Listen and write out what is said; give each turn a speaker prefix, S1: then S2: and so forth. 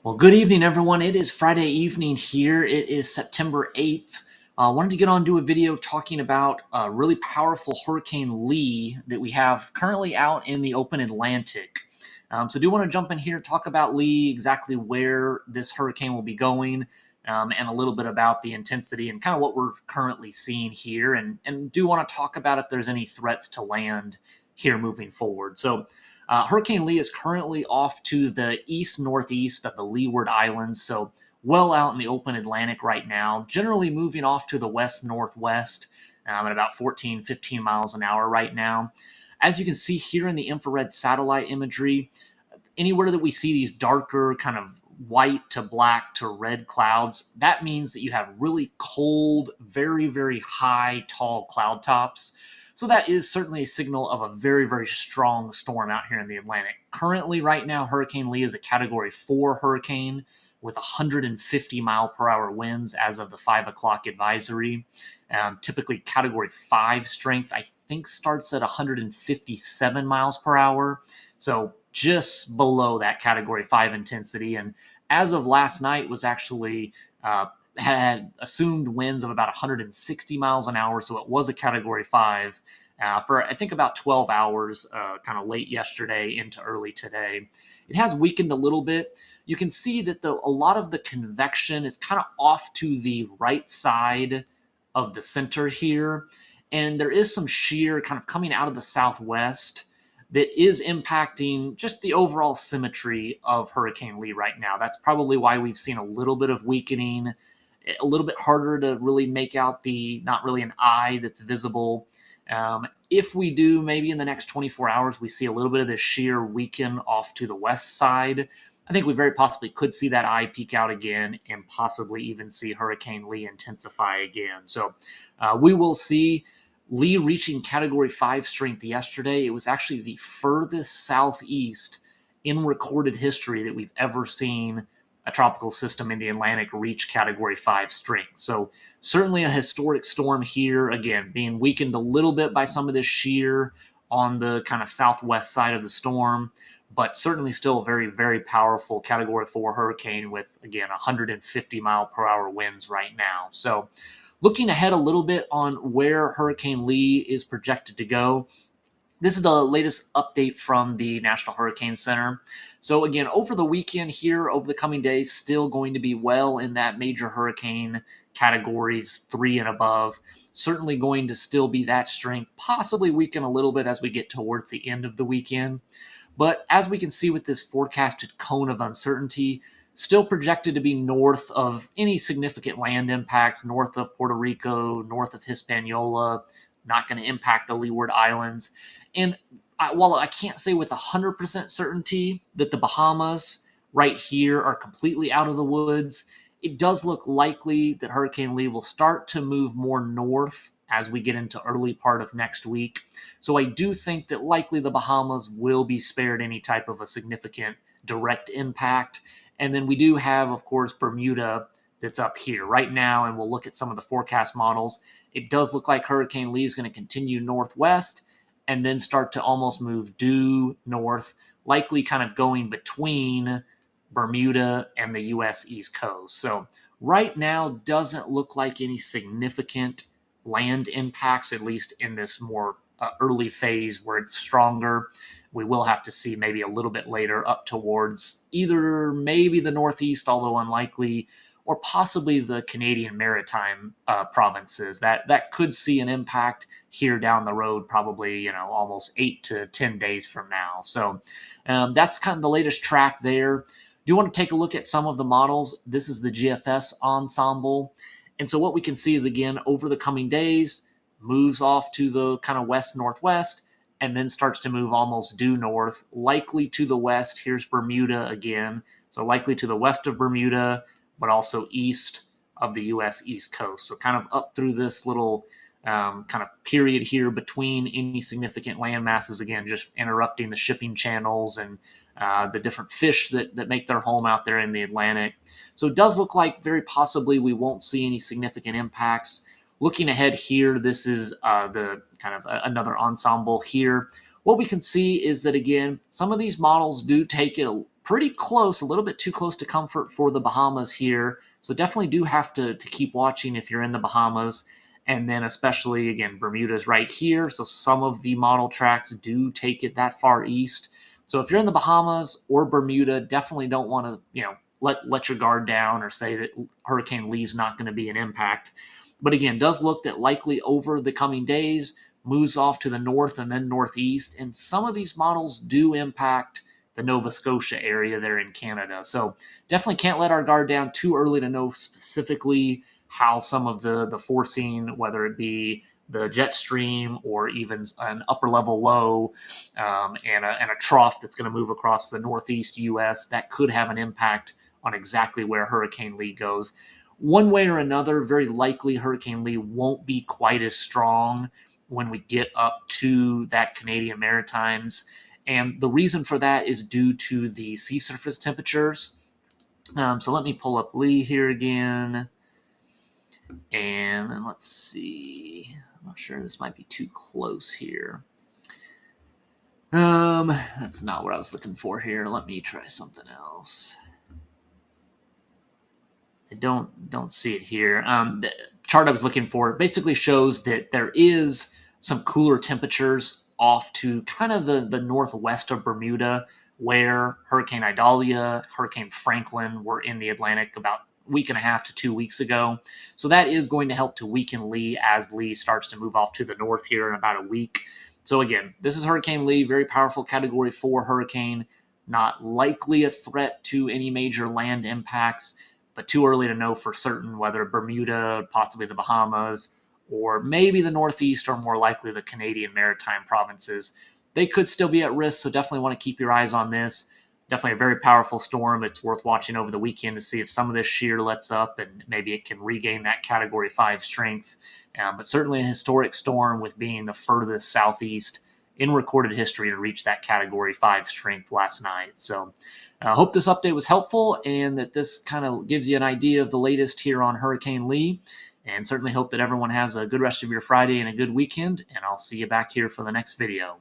S1: Well, good evening, everyone. It is Friday evening here. It is September 8th. I wanted to get on and do a video talking about a really powerful Hurricane Lee that we have currently out in the open Atlantic. So I do want to jump in here, talk about Lee, exactly where this hurricane will be going, and a little bit about the intensity and kind of what we're currently seeing here. And do want to talk about if there's any threats to land here moving forward. Hurricane Lee is currently off to the east-northeast of the Leeward Islands, so well out in the open Atlantic right now, generally moving off to the west-northwest at about 14, 15 miles an hour right now. As you can see here in the infrared satellite imagery, anywhere that we see these darker kind of white to black to red clouds, that means that you have really cold, very, very high, tall cloud tops. So that is certainly a signal of a very, very strong storm out here in the Atlantic. Currently, right now, Hurricane Lee is a Category 4 hurricane with 150 mile per hour winds as of the 5 o'clock advisory. Typically, Category 5 strength, I think, starts at 157 miles per hour. So just below that Category 5 intensity. And as of last night, was actually had assumed winds of about 160 miles an hour, so it was a Category 5 for, I think, about 12 hours, kind of late yesterday into early today. It has weakened a little bit. You can see that a lot of the convection is kind of off to the right side of the center here, and there is some shear kind of coming out of the southwest that is impacting just the overall symmetry of Hurricane Lee right now. That's probably why we've seen a little bit of weakening, a little bit harder to really make out not really an eye that's visible. If we do, maybe in the next 24 hours, we see a little bit of this shear weaken off to the west side, I think we very possibly could see that eye peak out again and possibly even see Hurricane Lee intensify again. So we will see. Lee reaching Category 5 strength yesterday. It was actually the furthest southeast in recorded history that we've ever seen a tropical system in the Atlantic reach Category 5 strength. So certainly a historic storm here, again, being weakened a little bit by some of this shear on the kind of southwest side of the storm, but certainly still a very, very powerful Category 4 hurricane with, again, 150 mile per hour winds right now. So looking ahead a little bit on where Hurricane Lee is projected to go, this is the latest update from the National Hurricane Center. So again, over the weekend here, over the coming days, still going to be well in that major hurricane categories 3 and above. Certainly going to still be that strength, possibly weaken a little bit as we get towards the end of the weekend. But as we can see with this forecasted cone of uncertainty, still projected to be north of any significant land impacts, north of Puerto Rico, north of Hispaniola, not going to impact the Leeward Islands. And while I can't say with 100% certainty that the Bahamas right here are completely out of the woods, it does look likely that Hurricane Lee will start to move more north as we get into early part of next week. So I do think that likely the Bahamas will be spared any type of a significant direct impact. And then we do have, of course, Bermuda that's up here right now, and we'll look at some of the forecast models. It does look like Hurricane Lee is going to continue northwest and then start to almost move due north, likely kind of going between Bermuda and the U.S. East Coast. So right now doesn't look like any significant land impacts, at least in this more early phase where it's stronger. We will have to see maybe a little bit later up towards either maybe the Northeast, although unlikely, or possibly the Canadian Maritime provinces. That could see an impact here down the road, probably almost 8 to 10 days from now. So that's kind of the latest track there. Do want to take a look at some of the models. This is the GFS ensemble. And so what we can see is, again, over the coming days, moves off to the kind of west-northwest, and then starts to move almost due north, likely to the west. Here's Bermuda again. So likely to the west of Bermuda, but also east of the U.S. East Coast. So kind of up through this little kind of period here between any significant land masses, again, just interrupting the shipping channels and the different fish that make their home out there in the Atlantic. So it does look like very possibly we won't see any significant impacts. Looking ahead here, this is the kind of another ensemble here. What we can see is that, again, some of these models do take it pretty close, a little bit too close to comfort for the Bahamas here. So definitely do have to keep watching if you're in the Bahamas. And then especially, again, Bermuda's right here. So some of the model tracks do take it that far east. So if you're in the Bahamas or Bermuda, definitely don't want to, let your guard down or say that Hurricane Lee's not going to be an impact. But again, does look that likely over the coming days, moves off to the north and then northeast. And some of these models do impact the Nova Scotia area there in Canada. So definitely can't let our guard down too early to know specifically how some of the forcing, whether it be the jet stream or even an upper level low and a trough that's going to move across the northeast U.S., that could have an impact on exactly where Hurricane Lee goes. One way or another, very likely Hurricane Lee won't be quite as strong when we get up to that Canadian Maritimes. And the reason for that is due to the sea surface temperatures. So let me pull up Lee here again. And then let's see. I'm not sure, this might be too close here. That's not what I was looking for here. Let me try something else. I don't see it here. The chart I was looking for basically shows that there is some cooler temperatures off to kind of the northwest of Bermuda, where Hurricane Idalia, Hurricane Franklin were in the Atlantic about a week and a half to 2 weeks ago. So that is going to help to weaken Lee as Lee starts to move off to the north here in about a week. So again, this is Hurricane Lee, very powerful Category 4 hurricane, not likely a threat to any major land impacts, but too early to know for certain whether Bermuda, possibly the Bahamas, or maybe the Northeast, or more likely the Canadian Maritime provinces. They could still be at risk, so definitely want to keep your eyes on this. Definitely a very powerful storm. It's worth watching over the weekend to see if some of this shear lets up and maybe it can regain that Category 5 strength. But certainly a historic storm, with being the furthest southeast in recorded history to reach that Category 5 strength last night. So I hope this update was helpful and that this kind of gives you an idea of the latest here on Hurricane Lee. And certainly hope that everyone has a good rest of your Friday and a good weekend. And I'll see you back here for the next video.